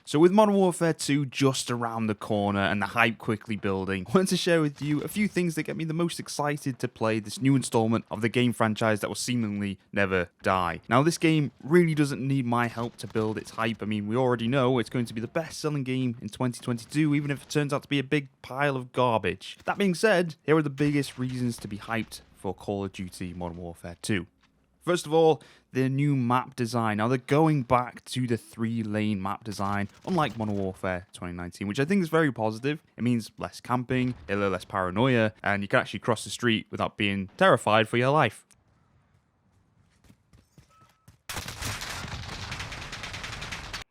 So with Modern Warfare 2 just around the corner and the hype quickly building, I wanted to share with you a few things that get me the most excited to play this new installment of the game franchise that will seemingly never die. Now this game really doesn't need my help to build its hype. I mean, we already know it's going to be the best selling game in 2022, even if it turns out to be a big pile of garbage. That being said, here are the biggest reasons to be hyped for Call of Duty Modern Warfare 2. First of all, the new map design. Now, they're going back to the 3-lane map design, unlike Modern Warfare 2019, which I think is very positive. It means less camping, a little less paranoia, and you can actually cross the street without being terrified for your life.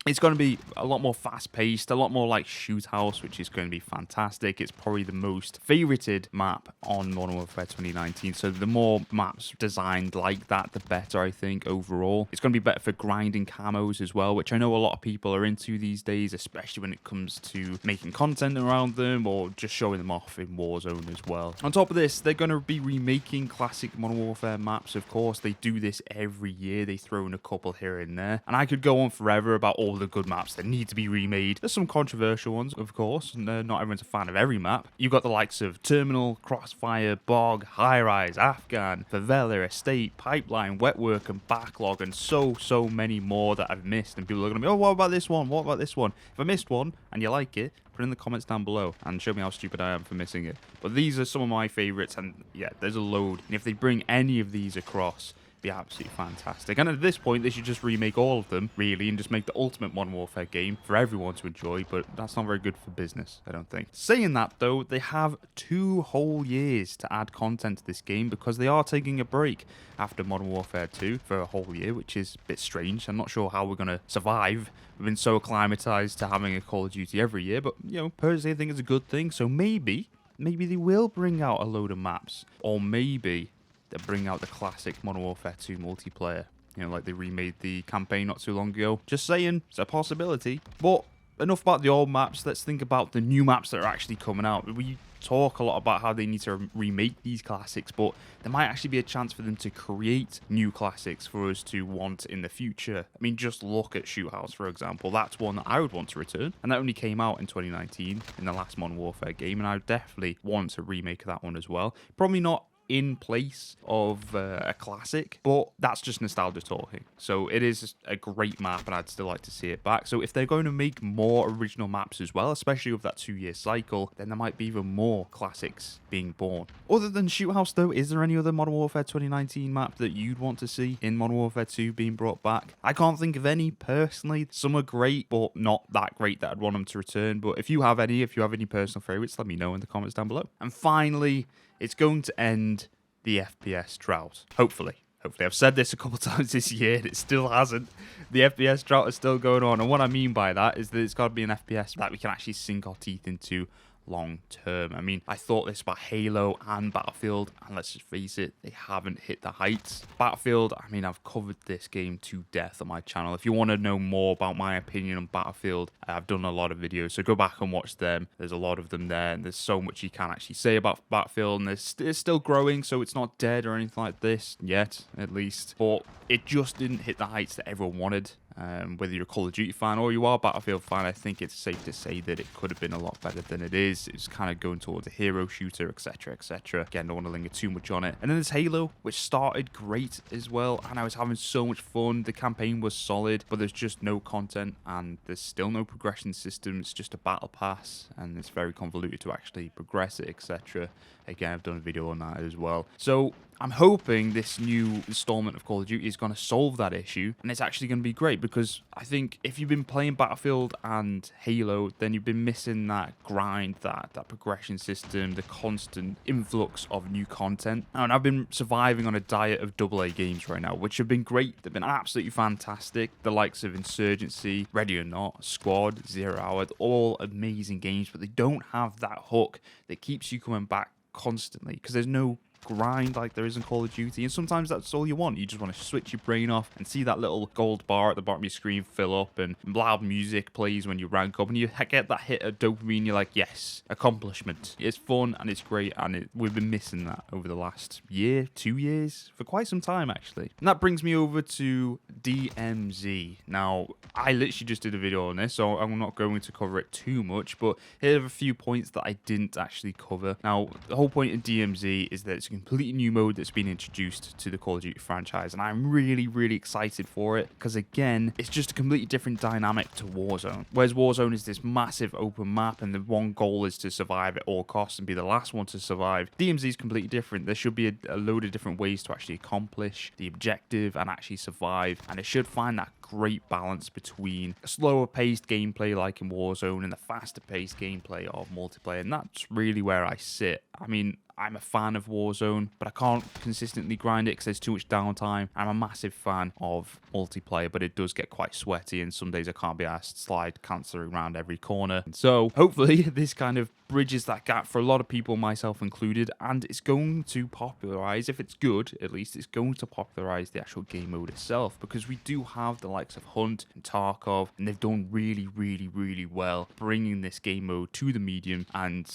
It's going to be a lot more fast-paced, a lot more like Shoot House, which is going to be fantastic. It's probably the most favorited map on Modern Warfare 2019, so the more maps designed like that, the better, I think, overall. It's going to be better for grinding camos as well, which I know a lot of people are into these days, especially when it comes to making content around them or just showing them off in Warzone as well. On top of this, they're going to be remaking classic Modern Warfare maps, of course. They do this every year. They throw in a couple here and there, and I could go on forever about all the good maps that need to be remade. There's some controversial ones, of course, and not everyone's a fan of every map. You've got the likes of Terminal, Crossfire, Bog, High Rise, Afghan, Favela, Estate, Pipeline, Wetwork, and Backlog, and so many more that I've missed. And people are going to be, oh, what about this one? What about this one? If I missed one and you like it, put it in the comments down below and show me how stupid I am for missing it. But these are some of my favorites, and yeah, there's a load. And if they bring any of these across, be absolutely fantastic. And at this point, they should just remake all of them, really, and just make the ultimate Modern Warfare game for everyone to enjoy, but that's not very good for business, I don't think. Saying that, though, they have 2 whole years to add content to this game because they are taking a break after Modern Warfare 2 for a whole year, which is a bit strange. I'm not sure how we're going to survive. We've been so acclimatized to having a Call of Duty every year, but, you know, personally, I think it's a good thing, so maybe they will bring out a load of maps, or maybe they bring out the classic Modern Warfare 2 multiplayer. You know, like they remade the campaign not too long ago. Just saying, it's a possibility. But enough about the old maps. Let's think about the new maps that are actually coming out. We talk a lot about how they need to remake these classics, but there might actually be a chance for them to create new classics for us to want in the future. I mean, just look at Shoot House, for example. That's one that I would want to return, and that only came out in 2019 in the last Modern Warfare game, and I would definitely want a remake of that one as well. Probably not in place of a classic, but that's just nostalgia talking. So it is a great map, and I'd still like to see it back. So if they're going to make more original maps as well, especially with that 2-year cycle, then there might be even more classics being born. Other than Shoot House, though, is there any other Modern Warfare 2019 map that you'd want to see in Modern Warfare 2 being brought back? I can't think of any personally. Some are great, but not that great that I'd want them to return. But if you have any personal favorites, let me know in the comments down below. And finally, it's going to end the FPS drought. Hopefully. I've said this a couple times this year, and it still hasn't. The FPS drought is still going on, and what I mean by that is that it's got to be an FPS that we can actually sink our teeth into long term. I mean, I thought this about Halo and Battlefield, and let's just face it, they haven't hit the heights. Battlefield, I mean, I've covered this game to death on my channel. If you want to know more about my opinion on Battlefield, I've done a lot of videos, so go back and watch them. There's a lot of them there, and there's so much you can actually say about Battlefield, and it's still growing, so it's not dead or anything like this yet, at least. But it just didn't hit the heights that everyone wanted. Whether you're a Call of Duty fan or you are a Battlefield fan, I think it's safe to say that it could have been a lot better than it is. It's kind of going towards a hero shooter, etc., etc. Again, don't want to linger too much on it. And then there's Halo, which started great as well, and I was having so much fun. The campaign was solid, but there's just no content, and there's still no progression system. It's just a battle pass, and it's very convoluted to actually progress it, etc. Again, I've done a video on that as well. So I'm hoping this new installment of Call of Duty is going to solve that issue, and it's actually going to be great, because I think if you've been playing Battlefield and Halo, then you've been missing that grind, that progression system, the constant influx of new content. And I've been surviving on a diet of AA games right now, which have been great. They've been absolutely fantastic. The likes of Insurgency, Ready or Not, Squad, 0 Hour, all amazing games, but they don't have that hook that keeps you coming back constantly, because there's no grind like there is in Call of Duty, and sometimes that's all you want. You just want to switch your brain off and see that little gold bar at the bottom of your screen fill up, and loud music plays when you rank up, and you get that hit of dopamine. You're like, yes, accomplishment. It's fun and it's great, and we've been missing that over the last year, 2 years, for quite some time actually. And that brings me over to DMZ. Now, I literally just did a video on this, so I'm not going to cover it too much, but here are a few points that I didn't actually cover. Now, the whole point of DMZ is that it's a completely new mode that's been introduced to the Call of Duty franchise, and I'm really, really excited for it, because again, it's just a completely different dynamic to Warzone. Whereas Warzone is this massive open map, and the one goal is to survive at all costs and be the last one to survive. DMZ is completely different. There should be a load of different ways to actually accomplish the objective and actually survive, and it should find that great balance between a slower paced gameplay like in Warzone and the faster paced gameplay of multiplayer, and that's really where I sit. I mean, I'm a fan of Warzone, but I can't consistently grind it because there's too much downtime. I'm a massive fan of multiplayer, but it does get quite sweaty, and some days I can't be asked to slide cancer around every corner. So hopefully this kind of bridges that gap for a lot of people, myself included, and it's going to popularize, if it's good, at least it's going to popularize the actual game mode itself, because we do have the likes of Hunt and Tarkov, and they've done really, really, really well bringing this game mode to the medium and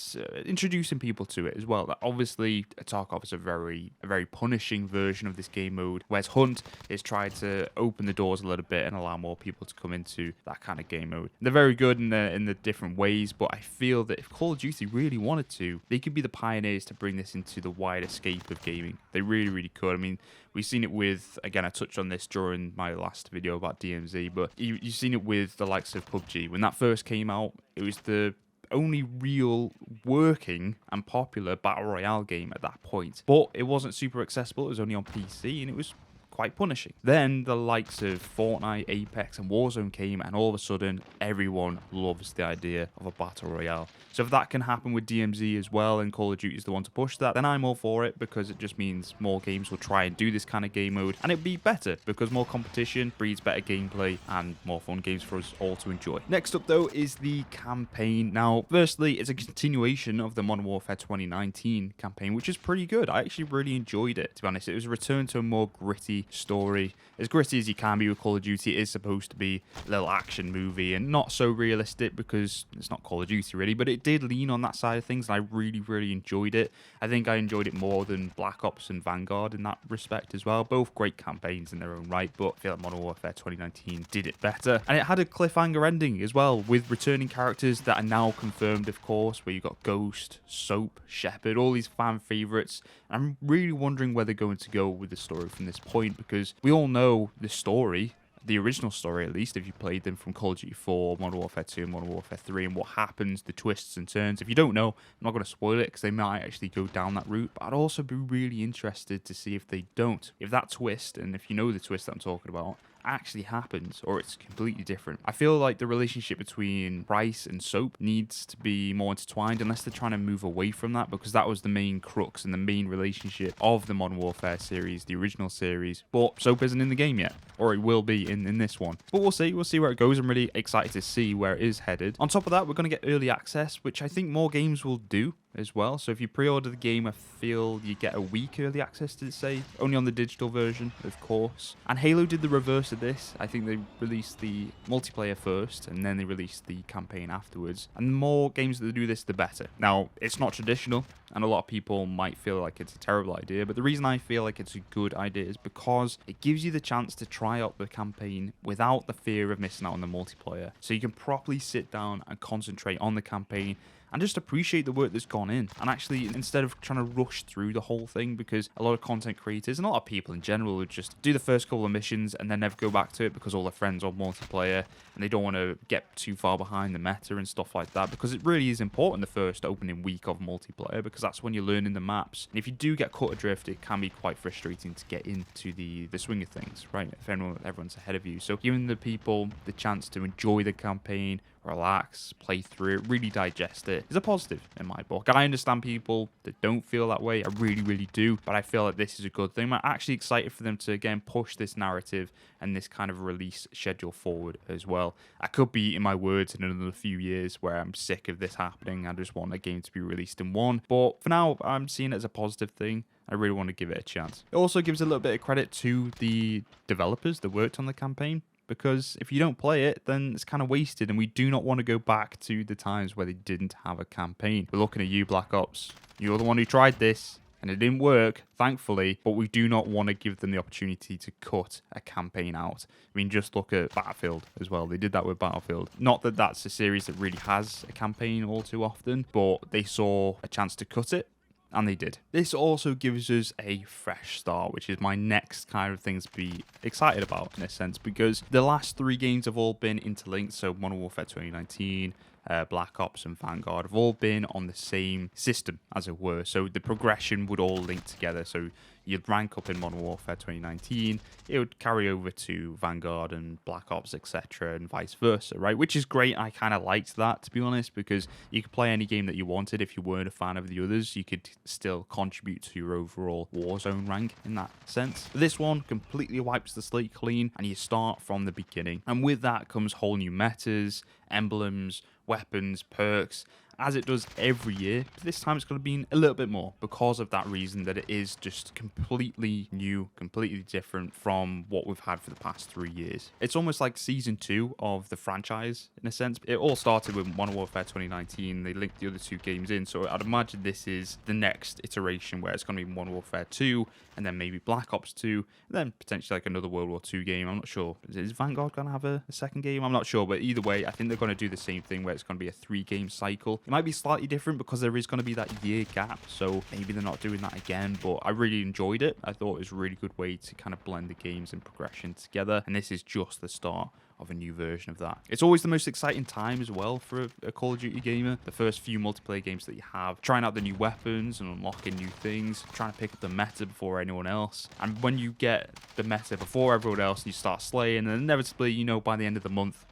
introducing people to it as well. That obviously Tarkov is a very punishing version of this game mode, whereas Hunt is trying to open the doors a little bit and allow more people to come into that kind of game mode. They're very good in the different ways, but I feel that if Call of Duty really wanted to, they could be the pioneers to bring this into the wide escape of gaming. They really, really could. I mean, we've seen it with, again, I touched on this during my last video about DMZ, but you've seen it with the likes of PUBG. When that first came out, it was the only real working and popular battle royale game at that point, but it wasn't super accessible. It was only on PC, and it was quite punishing. Then the likes of Fortnite, Apex, and Warzone came, and all of a sudden everyone loves the idea of a battle royale. So if that can happen with DMZ as well, and Call of Duty is the one to push that, then I'm all for it, because it just means more games will try and do this kind of game mode, and it'd be better because more competition breeds better gameplay and more fun games for us all to enjoy. Next up though is the campaign. Now, firstly, it's a continuation of the Modern Warfare 2019 campaign, which is pretty good. I actually really enjoyed it, to be honest. It was a return to a more gritty story, as gritty as you can be with Call of Duty. It is supposed to be a little action movie and not so realistic because it's not Call of Duty really, but it did lean on that side of things, and I really, really enjoyed it. I think I enjoyed it more than Black Ops and Vanguard in that respect as well. Both great campaigns in their own right, but I feel like Modern Warfare 2019 did it better, and it had a cliffhanger ending as well, with returning characters that are now confirmed, of course, where you got Ghost, Soap, Shepard, all these fan favorites. I'm really wondering where they're going to go with the story from this point, because we all know the story, the original story at least, if you played them from Call of Duty 4, Modern Warfare 2, and Modern Warfare 3, and what happens, the twists and turns. If you don't know, I'm not going to spoil it because they might actually go down that route, but I'd also be really interested to see if they don't. If that twist, and if you know the twist that I'm talking about, actually happens, or it's completely different. I feel like the relationship between Price and Soap needs to be more intertwined, unless they're trying to move away from that, because that was the main crux and the main relationship of the Modern Warfare series, the original series. But Soap isn't in the game yet, or it will be in this one. But we'll see where it goes. I'm really excited to see where it is headed. On top of that, we're going to get early access, which I think more games will do as well. So if you pre-order the game, I feel you get a week early access, to say, only on the digital version, of course. And Halo did the reverse of this. I think they released the multiplayer first, and then they released the campaign afterwards. And the more games that do this, the better. Now, it's not traditional, and a lot of people might feel like it's a terrible idea, but the reason I feel like it's a good idea is because it gives you the chance to try out the campaign without the fear of missing out on the multiplayer. So you can properly sit down and concentrate on the campaign and just appreciate the work that's gone in. And actually, instead of trying to rush through the whole thing, because a lot of content creators and a lot of people in general would just do the first couple of missions and then never go back to it because all their friends are multiplayer and they don't want to get too far behind the meta and stuff like that, because it really is important the first opening week of multiplayer, because that's when you're learning the maps. And if you do get caught adrift, it can be quite frustrating to get into the swing of things, right? If everyone's ahead of you. So giving the people the chance to enjoy the campaign, relax, play through it, really digest it, is a positive in my book. I understand people that don't feel that way. I really, really do. But I feel like this is a good thing. I'm actually excited for them to, again, push this narrative and this kind of release schedule forward as well. I could be eating my words in another few years where I'm sick of this happening. I just want a game to be released in one. But for now, I'm seeing it as a positive thing. I really want to give it a chance. It also gives a little bit of credit to the developers that worked on the campaign, because if you don't play it, then it's kind of wasted, and we do not want to go back to the times where they didn't have a campaign. We're looking at you, Black Ops. You're the one who tried this, and it didn't work, thankfully, but we do not want to give them the opportunity to cut a campaign out. I mean, just look at Battlefield as well. They did that with Battlefield. Not that that's a series that really has a campaign all too often, but they saw a chance to cut it, and they did. This also gives us a fresh start, which is my next kind of things to be excited about, in a sense, because the last 3 games have all been interlinked. So Modern Warfare 2019, Black Ops and Vanguard have all been on the same system, as it were. So the progression would all link together. So you'd rank up in Modern Warfare 2019, it would carry over to Vanguard and Black Ops, etc., and vice versa, right? Which is great. I kind of liked that, to be honest, because you could play any game that you wanted. If you weren't a fan of the others, you could still contribute to your overall Warzone rank in that sense. But this one completely wipes the slate clean, and you start from the beginning. And with that comes whole new metas, emblems, weapons, perks, as it does every year. But this time it's going to be a little bit more, because of that reason that it is just completely new, completely different from what we've had for the past 3 years. It's almost like season 2 of the franchise, in a sense. It all started with Modern Warfare 2019. They linked the other 2 games in, so I'd imagine this is the next iteration, where it's going to be Modern Warfare 2, and then maybe Black Ops 2, and then potentially like another World War 2 game. I'm not sure. Is Vanguard going to have a second game? I'm not sure, but either way, I think they're going to do the same thing, where it's going to be a 3-game cycle. It might be slightly different because there is going to be that year gap, so maybe they're not doing that again, but I really enjoyed it. I thought it was a really good way to kind of blend the games and progression together, and this is just the start of a new version of that. It's always the most exciting time as well for a Call of Duty gamer. The first few multiplayer games that you have, trying out the new weapons and unlocking new things, trying to pick up the meta before anyone else. And when you get the meta before everyone else, you start slaying, and inevitably, you know, by the end of the month,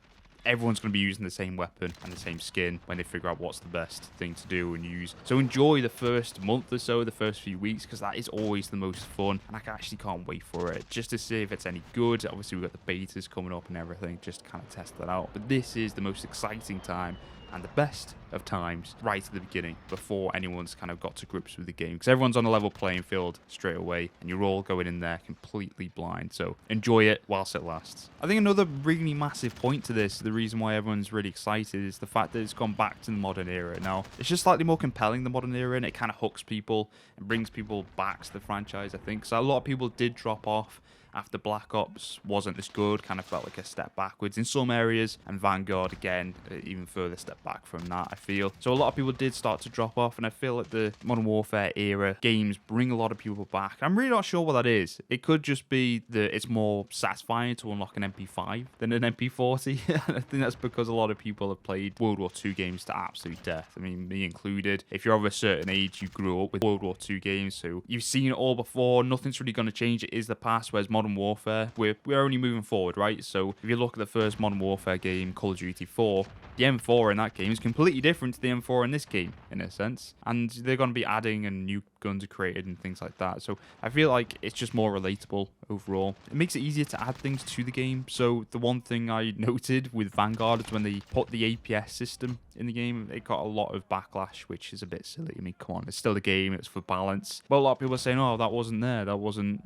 everyone's going to be using the same weapon and the same skin when they figure out what's the best thing to do and use. So enjoy the first month or so, the first few weeks, because that is always the most fun, and I actually can't wait for it, just to see if it's any good. Obviously, we've got the betas coming up and everything, just to kind of test that out. But this is the most exciting time and the best of times right at the beginning, before anyone's kind of got to grips with the game, because everyone's on a level playing field straight away, and you're all going in there completely blind. So enjoy it whilst it lasts. I think another really massive point to this, the reason why everyone's really excited, is the fact that it's gone back to the modern era. Now, it's just slightly more compelling, the modern era, and it kind of hooks people and brings people back to the franchise, I think. So a lot of people did drop off after Black Ops wasn't as good, kind of felt like a step backwards in some areas, and Vanguard, again, even further step back from that, I feel. So a lot of people did start to drop off, and I feel like the Modern Warfare era games bring a lot of people back. I'm really not sure what that is. It could just be that it's more satisfying to unlock an MP5 than an MP40. I think that's because a lot of people have played World War II games to absolute death. I mean, me included. If you're of a certain age, you grew up with World War II games, so you've seen it all before. Nothing's really going to change. It is the past, whereas Modern Warfare, we're only moving forward, right? So if you look at the first Modern Warfare game, Call of Duty 4, the M4 in that game is completely different to the M4 in this game, in a sense, and they're going to be adding, and new guns are created and things like that. So I feel like it's just more relatable overall. It makes it easier to add things to the game. So the one thing I noted with Vanguard is when they put the APS system in the game, it got a lot of backlash, which is a bit silly. I mean, come on, it's still a game, it's for balance. But a lot of people are saying, oh, that wasn't there,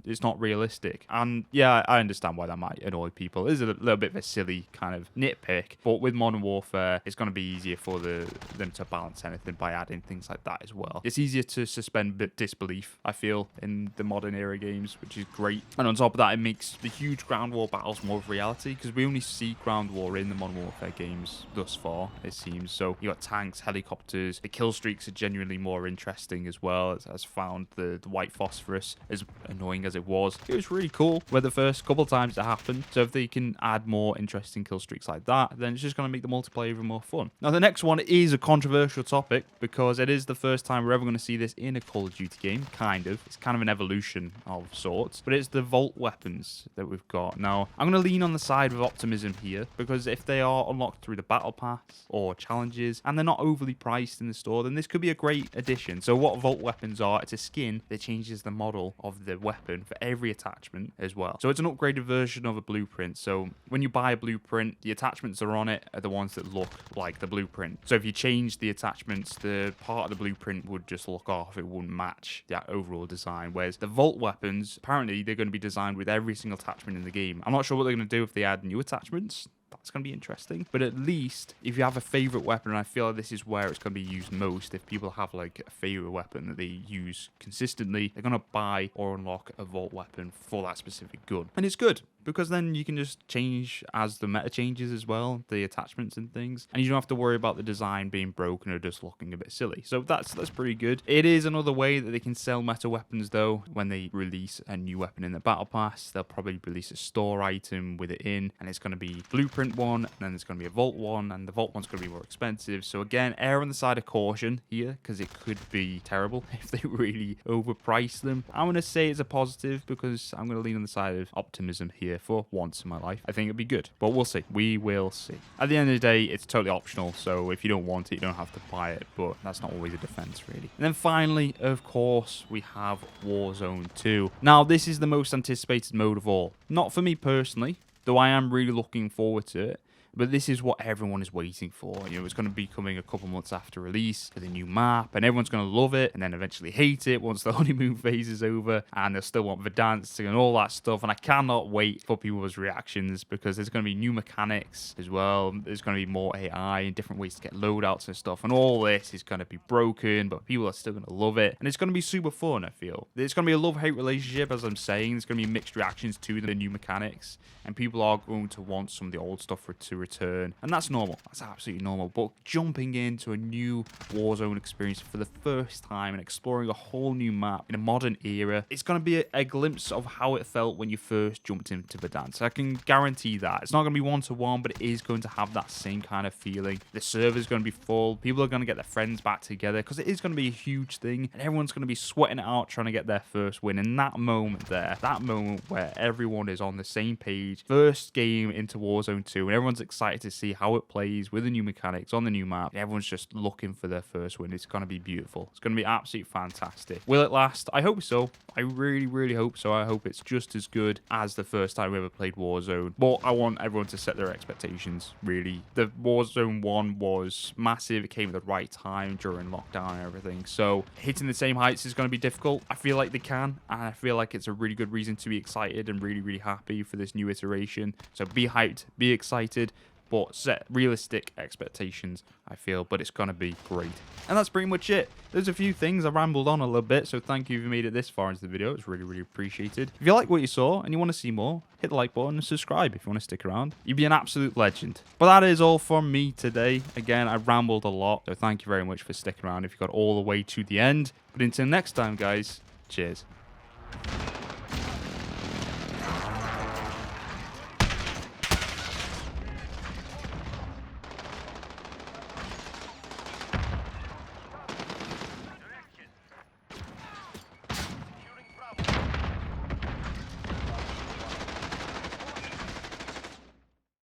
it's not realistic. And yeah, I understand why that might annoy people. It is a little bit of a silly kind of nitpick, but with Modern Warfare, it's going to be easier for them to balance anything by adding things like that as well. It's easier to suspend disbelief, I feel, in the modern era games, which is great. And on top of that, it makes the huge ground war battles more of reality, because we only see ground war in the Modern Warfare games thus far, it seems. So you got tanks, helicopters, the kill streaks are genuinely more interesting as well. As found the white phosphorus, as annoying as it was really cool where the first couple times it happened. So if they can add more interesting kill streaks like that, then it's just going to make the multiplayer even more fun. Now the next one is a controversial topic, because it is the first time we're ever going to see this in a Call of Duty game, kind of. It's kind of an evolution of sorts, but it's the vault weapons that we've got. Now I'm going to lean on the side of optimism here, because if they are unlocked through the battle pass or challenge challenges, and they're not overly priced in the store, then this could be a great addition. So what vault weapons are, it's a skin that changes the model of the weapon for every attachment as well. So it's an upgraded version of a blueprint. So when you buy a blueprint, the attachments that are on it are the ones that look like the blueprint. So if you change the attachments, the part of the blueprint would just look off. It wouldn't match that overall design. Whereas the vault weapons, apparently they're going to be designed with every single attachment in the game. I'm not sure what they're going to do if they add new attachments. That's going to be interesting. But at least if you have a favorite weapon, and I feel like this is where it's going to be used most, if people have like a favorite weapon that they use consistently, they're going to buy or unlock a vault weapon for that specific gun. And it's good, because then you can just change as the meta changes as well, the attachments and things, and you don't have to worry about the design being broken or just looking a bit silly. So that's pretty good. It is another way that they can sell meta weapons though. When they release a new weapon in the battle pass, they'll probably release a store item with it in, and it's going to be blueprint one, and then there's going to be a vault one, and the vault one's going to be more expensive. So again, err on the side of caution here, because it could be terrible if they really overprice them. I'm going to say it's a positive, because I'm going to lean on the side of optimism here for once in my life. I think it'd be good, but we'll see. We will see. At the end of the day, it's totally optional, so if you don't want it, you don't have to buy it, but that's not always a defense, really. And then finally, of course, we have Warzone 2. Now, this is the most anticipated mode of all. Not for me personally, though I am really looking forward to it. But this is what everyone is waiting for. You know, it's going to be coming a couple months after release for the new map, and everyone's going to love it and then eventually hate it once the honeymoon phase is over, and they'll still want the dancing and all that stuff. And I cannot wait for people's reactions, because there's going to be new mechanics as well. There's going to be more AI and different ways to get loadouts and stuff, and all this is going to be broken, but people are still going to love it, and it's going to be super fun. I feel it's going to be a love-hate relationship, as I'm saying. There's going to be mixed reactions to the new mechanics, and people are going to want some of the old stuff to return, and that's normal. That's absolutely normal. But jumping into a new Warzone experience for the first time and exploring a whole new map in a modern era, it's going to be a glimpse of how it felt when you first jumped into Verdansk. I can guarantee that. It's not going to be one-to-one, but it is going to have that same kind of feeling. The server's going to be full. People are going to get their friends back together, because it is going to be a huge thing, and everyone's going to be sweating it out trying to get their first win. And that moment there, that moment where everyone is on the same page, first game into Warzone 2, and everyone's excited to see how it plays with the new mechanics on the new map. Everyone's just looking for their first win. It's going to be beautiful. It's going to be absolutely fantastic. Will it last? I hope so. I really, really hope so. I hope it's just as good as the first time we ever played Warzone. But I want everyone to set their expectations, really. The Warzone 1 was massive. It came at the right time during lockdown and everything. So hitting the same heights is going to be difficult. I feel like they can, and I feel like it's a really good reason to be excited and really, really happy for this new iteration. So be hyped, be excited, but set realistic expectations, I feel, but it's going to be great. And that's pretty much it. There's a few things. I rambled on a little bit, so thank you if you made it this far into the video. It's really, really appreciated. If you like what you saw and you want to see more, hit the like button and subscribe if you want to stick around. You'd be an absolute legend. But that is all from me today. Again, I rambled a lot, so thank you very much for sticking around if you got all the way to the end. But until next time, guys, cheers.